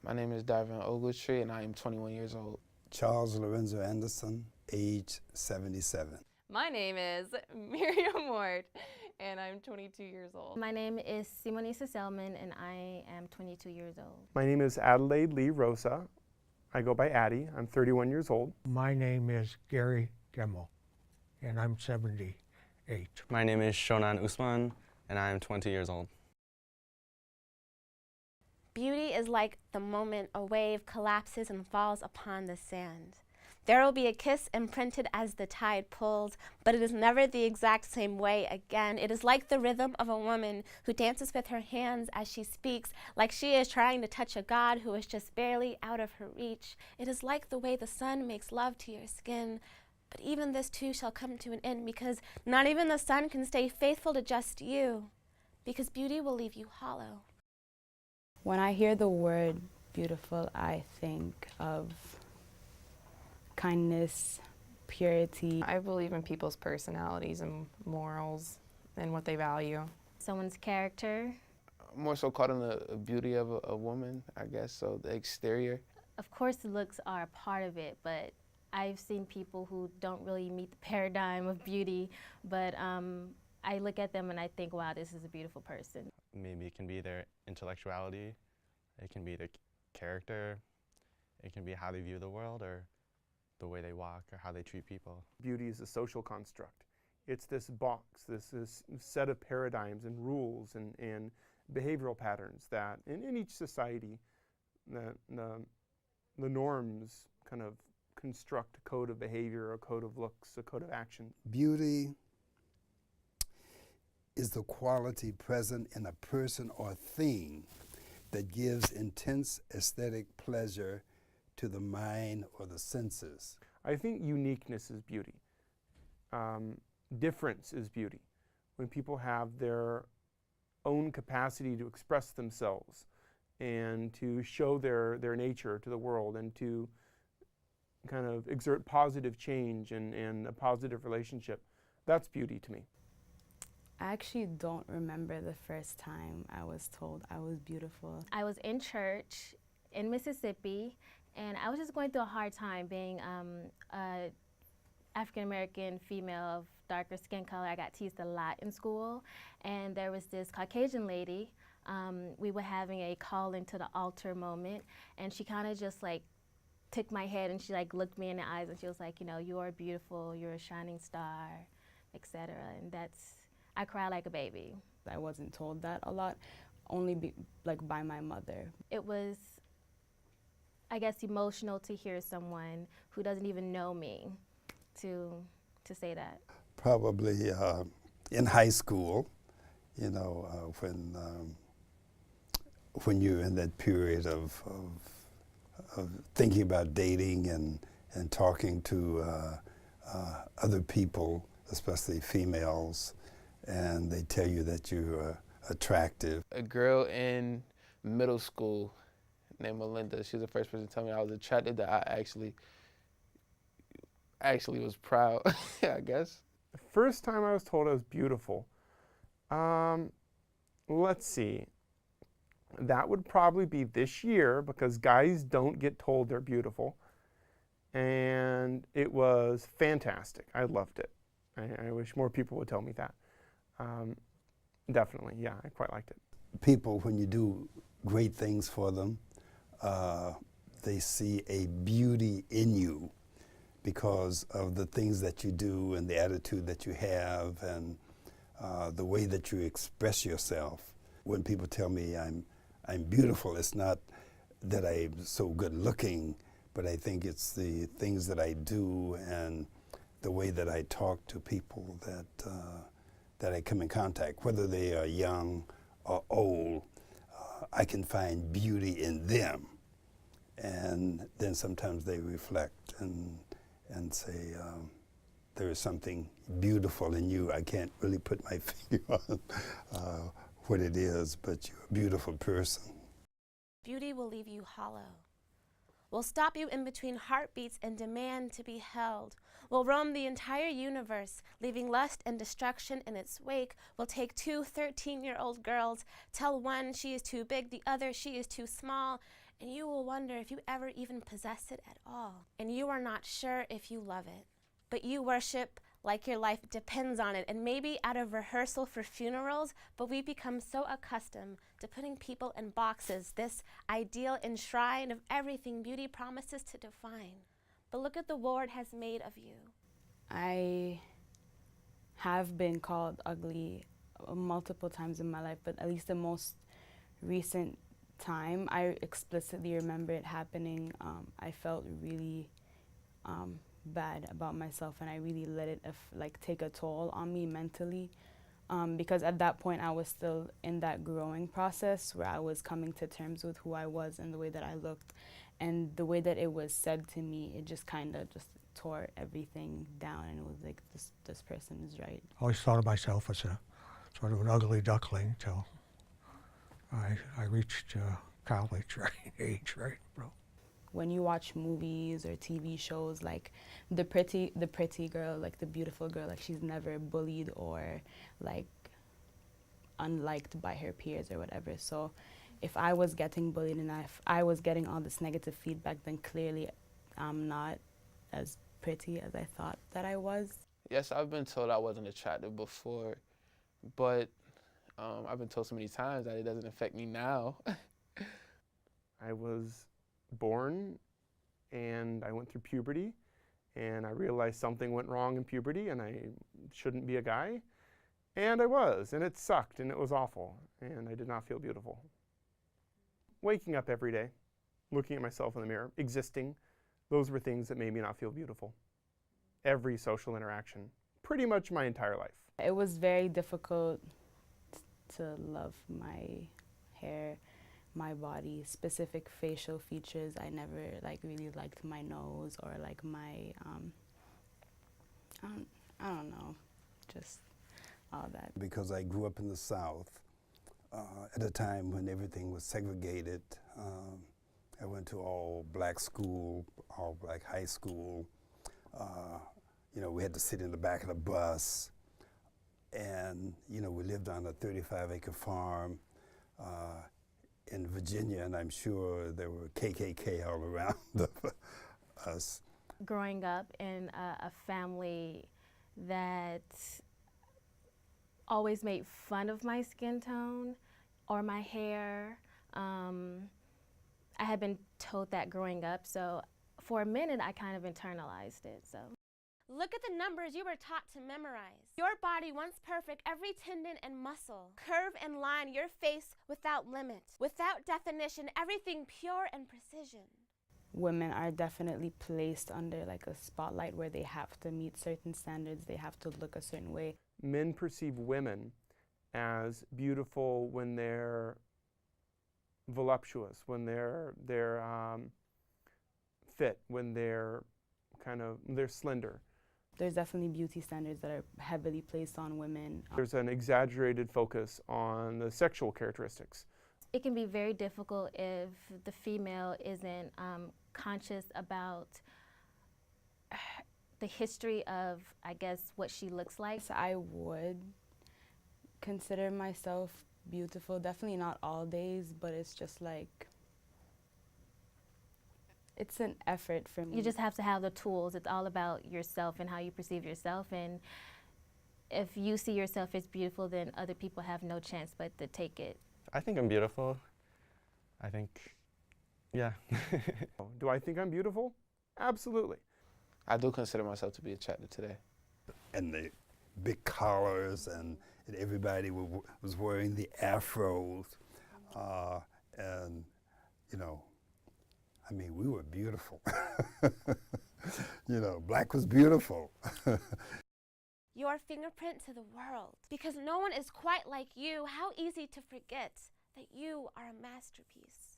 My name is Darvin Ogletree, and I am 21 years old. Charles Lorenzo Anderson, age 77. My name is Miriam Ward, and I'm 22 years old. My name is Simonisa Selman, and I am 22 years old. My name is Adelaide Lee Rosa. I go by Addie. I'm 31 years old. My name is Gary Gemmel, and I'm 78. My name is Shonan Usman, and I am 20 years old. Beauty is like the moment a wave collapses and falls upon the sand. There will be a kiss imprinted as the tide pulls, but it is never the exact same way again. It is like the rhythm of a woman who dances with her hands as she speaks, like she is trying to touch a god who is just barely out of her reach. It is like the way the sun makes love to your skin. But even this too shall come to an end, because not even the sun can stay faithful to just you, because beauty will leave you hollow. When I hear the word beautiful, I think of kindness, purity. I believe in people's personalities and morals and what they value. Someone's character. More so caught in the beauty of a woman, I guess, so the exterior. Of course, the looks are a part of it, but I've seen people who don't really meet the paradigm of beauty, but I look at them and I think, wow, this is a beautiful person. Maybe it can be their intellectuality, it can be their character, it can be how they view the world, or the way they walk, or how they treat people. Beauty is a social construct. It's this box, this set of paradigms and rules and behavioral patterns that in each society, the norms kind of construct a code of behavior, a code of looks, a code of action. Beauty is the quality present in a person or thing that gives intense aesthetic pleasure to the mind or the senses. I think uniqueness is beauty. Difference is beauty. When people have their own capacity to express themselves and to show their nature to the world and to kind of exert positive change and a positive relationship, that's beauty to me. I actually don't remember the first time I was told I was beautiful. I was in church in Mississippi, and I was just going through a hard time being a African-American female of darker skin color. I got teased a lot in school, and there was this Caucasian lady. We were having a call into the altar moment, and she kind of just like took my head and she like looked me in the eyes and she was like, you know, you are beautiful, you're a shining star, etc. And I cried like a baby. I wasn't told that a lot, only by my mother. It was, I guess, emotional to hear someone who doesn't even know me to say that. Probably in high school, you know, when you're in that period of thinking about dating and talking to other people, especially females, and they tell you that you're attractive. A girl in middle school named Melinda, she was the first person to tell me I was attracted, that I actually was proud, I guess. The first time I was told I was beautiful, let's see. That would probably be this year, because guys don't get told they're beautiful. And it was fantastic. I loved it. I wish more people would tell me that. Definitely, yeah, I quite liked it. People, when you do great things for them, they see a beauty in you because of the things that you do and the attitude that you have and the way that you express yourself. When people tell me I'm beautiful, it's not that I'm so good looking, but I think it's the things that I do and the way that I talk to people that I come in contact, whether they are young or old. I can find beauty in them, and then sometimes they reflect and say, there is something beautiful in you. I can't really put my finger on what it is, but you're a beautiful person. Beauty will leave you hollow, will stop you in between heartbeats and demand to be held, will roam the entire universe, leaving lust and destruction in its wake, will take two 13-year-old girls, tell one she is too big, the other she is too small, and you will wonder if you ever even possess it at all, and you are not sure if you love it. But you worship like your life depends on it, and maybe out of rehearsal for funerals, but we become so accustomed to putting people in boxes, this ideal enshrine of everything beauty promises to define. But look at the Lord has made of you. I have been called ugly multiple times in my life, but at least the most recent time, I explicitly remember it happening. I felt really bad about myself, and I really let it take a toll on me mentally, because at that point I was still in that growing process where I was coming to terms with who I was and the way that I looked, and the way that it was said to me, it just kind of just tore everything down, and it was like, this person is right. I always thought of myself as a sort of an ugly duckling till I reached college age, right, bro? When you watch movies or TV shows, like the pretty girl, like the beautiful girl, like she's never bullied or like unliked by her peers or whatever. So if I was getting bullied and if I was getting all this negative feedback, then clearly I'm not as pretty as I thought that I was. Yes, I've been told I wasn't attractive before, but I've been told so many times that it doesn't affect me now. I was born and I went through puberty, and I realized something went wrong in puberty and I shouldn't be a guy, and I was, and it sucked and it was awful, and I did not feel beautiful. Waking up every day, looking at myself in the mirror, existing, those were things that made me not feel beautiful. Every social interaction, pretty much my entire life. It was very difficult to love my hair, my body, specific facial features. I never really liked my nose or like my, I don't know, just all that. Because I grew up in the South at a time when everything was segregated. I went to all black school, all black high school. You know, we had to sit in the back of the bus, and you know, we lived on a 35-acre farm in Virginia, and I'm sure there were KKK all around us. Growing up in a family that always made fun of my skin tone or my hair. I had been told that growing up, so for a minute I kind of internalized it. So. Look at the numbers you were taught to memorize. Your body once perfect, every tendon and muscle, curve and line, your face without limit, without definition, everything pure and precision. Women are definitely placed under like a spotlight where they have to meet certain standards, they have to look a certain way. Men perceive women as beautiful when they're voluptuous, when they're fit, when they're slender. There's definitely beauty standards that are heavily placed on women. There's an exaggerated focus on the sexual characteristics. It can be very difficult if the female isn't conscious about the history of, I guess, what she looks like. So I would consider myself beautiful, definitely not all days, but it's just like, it's an effort for me. You just have to have the tools. It's all about yourself and how you perceive yourself. And if you see yourself as beautiful, then other people have no chance but to take it. I think I'm beautiful. I think, yeah. Do I think I'm beautiful? Absolutely. I do consider myself to be attractive today. And the big collars, and everybody was wearing the afros, and you know, I mean, we were beautiful. You know, black was beautiful. Your fingerprint to the world. Because no one is quite like you, how easy to forget that you are a masterpiece.